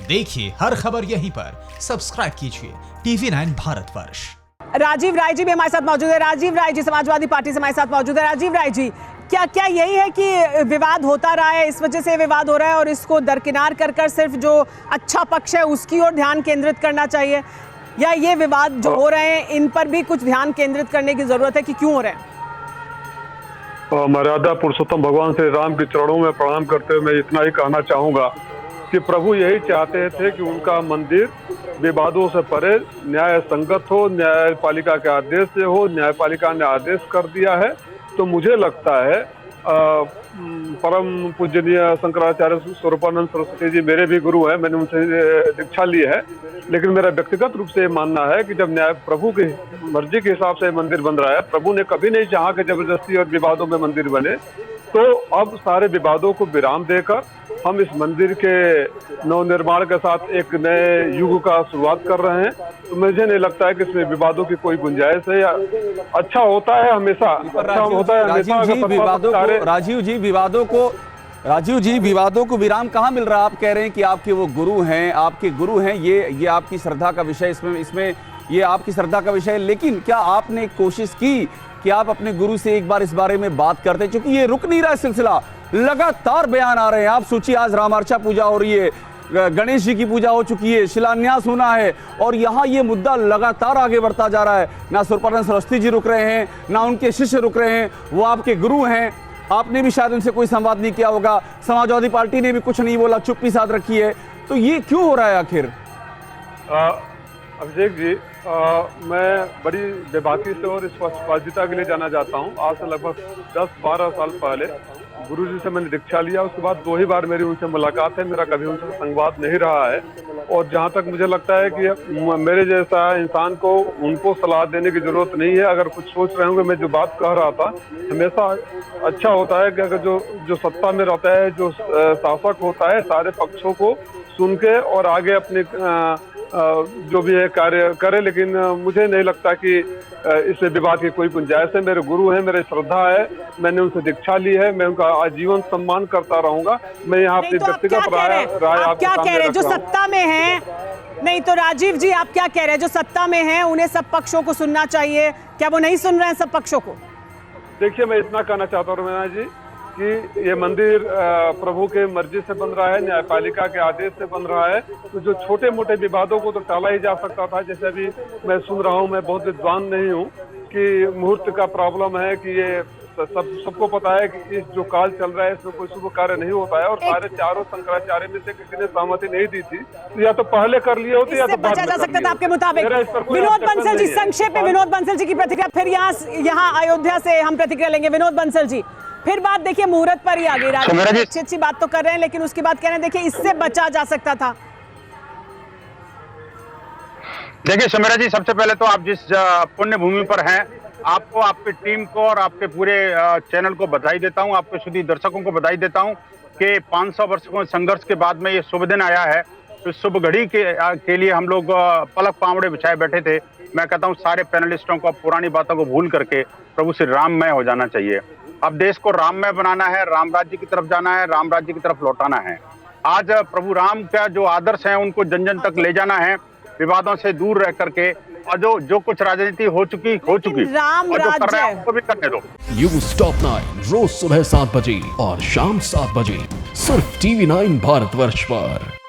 देखिए हर खबर यहीं पर, सब्सक्राइब कीजिए TV9 भारतवर्ष। राजीव राय जी भी हमारे साथ मौजूद है। राजीव राय जी समाजवादी पार्टी से हमारे साथ मौजूद है। राजीव राय जी, क्या यही है कि विवाद होता रहा है, इस वजह से विवाद हो रहा है और इसको दरकिनार कर सिर्फ जो अच्छा पक्ष है उसकी ओर ध्यान केंद्रित करना चाहिए, या ये विवाद जो हो रहे हैं इन पर भी कुछ ध्यान केंद्रित करने की जरूरत है कि क्यों हो रहे हैं? मर्यादा पुरुषोत्तम भगवान श्री राम के चरणों में प्रणाम करते हुए मैं इतना ही कहना चाहूंगा कि प्रभु यही चाहते थे कि उनका मंदिर विवादों से परे न्याय संगत हो, न्यायपालिका के आदेश से हो। न्यायपालिका ने आदेश कर दिया है, तो मुझे लगता है परम पूजनीय शंकराचार्य स्वरूपानंद सरस्वती जी मेरे भी गुरु हैं, मैंने उनसे दीक्षा ली है, लेकिन मेरा व्यक्तिगत रूप से मानना है कि जब न्याय प्रभु की मर्जी के हिसाब से मंदिर बन रहा है, प्रभु ने कभी नहीं चाहा कि जबरदस्ती और विवादों में मंदिर बने, तो अब सारे विवादों को विराम देकर हम इस मंदिर के नवनिर्माण के साथ एक नए युग का शुरुआत कर रहे हैं। तो मुझे नहीं लगता है कि इसमें विवादों की कोई गुंजाइश है, या अच्छा होता है हमेशा, अच्छा होता है हमेशा। राजीव जी विवादों को विराम कहाँ मिल रहा है? आप कह रहे हैं कि आपके वो गुरु हैं, आपके गुरु हैं, ये आपकी श्रद्धा का विषय, इसमें ये आपकी श्रद्धा का विषय है, लेकिन क्या आपने कोशिश की कि आप अपने गुरु से एक बार इस बारे में बात करते? क्योंकि ये रुक नहीं रहा सिलसिला, लगातार बयान आ रहे हैं। आप सोचिए, आज रामार्चा पूजा हो रही है, गणेश जी की पूजा हो चुकी है, शिलान्यास होना है, और यहाँ ये मुद्दा लगातार आगे बढ़ता जा रहा है। ना स्वरूपानंद सरस्वती जी रुक रहे हैं, ना उनके शिष्य रुक रहे हैं, वो आपके गुरु हैं, आपने भी शायद उनसे कोई संवाद नहीं किया होगा, समाजवादी पार्टी ने भी कुछ नहीं बोला, चुप्पी साध रखी है, तो ये क्यों हो रहा है आखिर? अभिषेक जी, मैं बड़ी बेबाकी से और स्पष्टता के लिए जाना चाहता हूँ। आज से लगभग 10-12 साल पहले गुरुजी से मैंने दीक्षा लिया, उसके बाद 2 ही बार मेरी उनसे मुलाकात है, मेरा कभी उनसे संवाद नहीं रहा है। और जहाँ तक मुझे लगता है कि मेरे जैसा इंसान को उनको सलाह देने की जरूरत नहीं है। अगर कुछ सोच रहे होंगे, मैं जो बात कह रहा था, हमेशा अच्छा होता है कि अगर जो सत्ता में रहता है, जो शासक होता है, सारे पक्षों को सुन के और आगे अपने जो भी है कार्य करे। लेकिन मुझे नहीं लगता कि इससे विवाद की कोई गुंजाइश है। मेरे गुरु हैं, मेरे श्रद्धा है, मैंने उनसे दीक्षा ली है, मैं उनका आजीवन सम्मान करता रहूंगा। मैं यहाँ अपनी व्यक्तिगत राय आप क्या कह रहे हैं? जो सत्ता में है, नहीं तो राजीव जी आप क्या कह रहे हैं? जो सत्ता में है उन्हें सब पक्षों को सुनना चाहिए, क्या वो नहीं सुन रहे हैं सब पक्षों को? देखिए, मैं इतना कहना चाहता हूँ रवीना जी कि ये मंदिर प्रभु के मर्जी से बन रहा है, न्यायपालिका के आदेश से बन रहा है, तो जो छोटे मोटे विवादों को तो टाला ही जा सकता था। जैसे अभी मैं सुन रहा हूँ, मैं बहुत विद्वान नहीं हूँ, कि मुहूर्त का प्रॉब्लम है, कि ये सबको पता है कि इस जो काल चल रहा है इसमें कोई शुभ कार्य नहीं होता है, और सारे चारों शंकराचार्य में से किसी ने सहमति नहीं दी थी, तो या तो पहले कर लिए होते या तो बाद में बचा जा सकता था आपके मुताबिक। विनोद बंसल जी, संक्षेप में विनोद बंसल जी की प्रतिक्रिया, फिर यहाँ अयोध्या से हम प्रतिक्रिया लेंगे। विनोद बंसल जी, फिर बात देखिए मुहूर्त पर ही आ गई। अच्छी बात तो कर रहे हैं, लेकिन उसकी बात कह रहे हैं देखिए इससे बचा जा सकता था। देखिए सुमेरा जी, सबसे पहले तो आप जिस पुण्य भूमि पर हैं, आपको, आपकी टीम को और आपके पूरे चैनल को बधाई देता हूं, आपके शुद्ध दर्शकों को बधाई देता हूं कि 500 वर्षों संघर्ष के बाद में ये शुभ दिन आया है। इस शुभ घड़ी के लिए हम लोग पलक पावड़े बिछाए बैठे थे। मैं कहता हूं सारे पैनलिस्टों को पुरानी बातों को भूल करके प्रभु श्री राममय हो जाना चाहिए। अब देश को राममय बनाना है, राम राज्य की तरफ जाना है, राम राज्य की तरफ लौटाना है। आज प्रभु राम का जो आदर्श है उनको जन जन तक ले जाना है, विवादों से दूर रह करके, और जो कुछ राजनीति हो चुकी और जो कर रहे हैं उनको भी करने दो। न्यूज़ टॉप 9 रोज सुबह 7 बजे और शाम 7 बजे सिर्फ TV9 भारतवर्ष पर।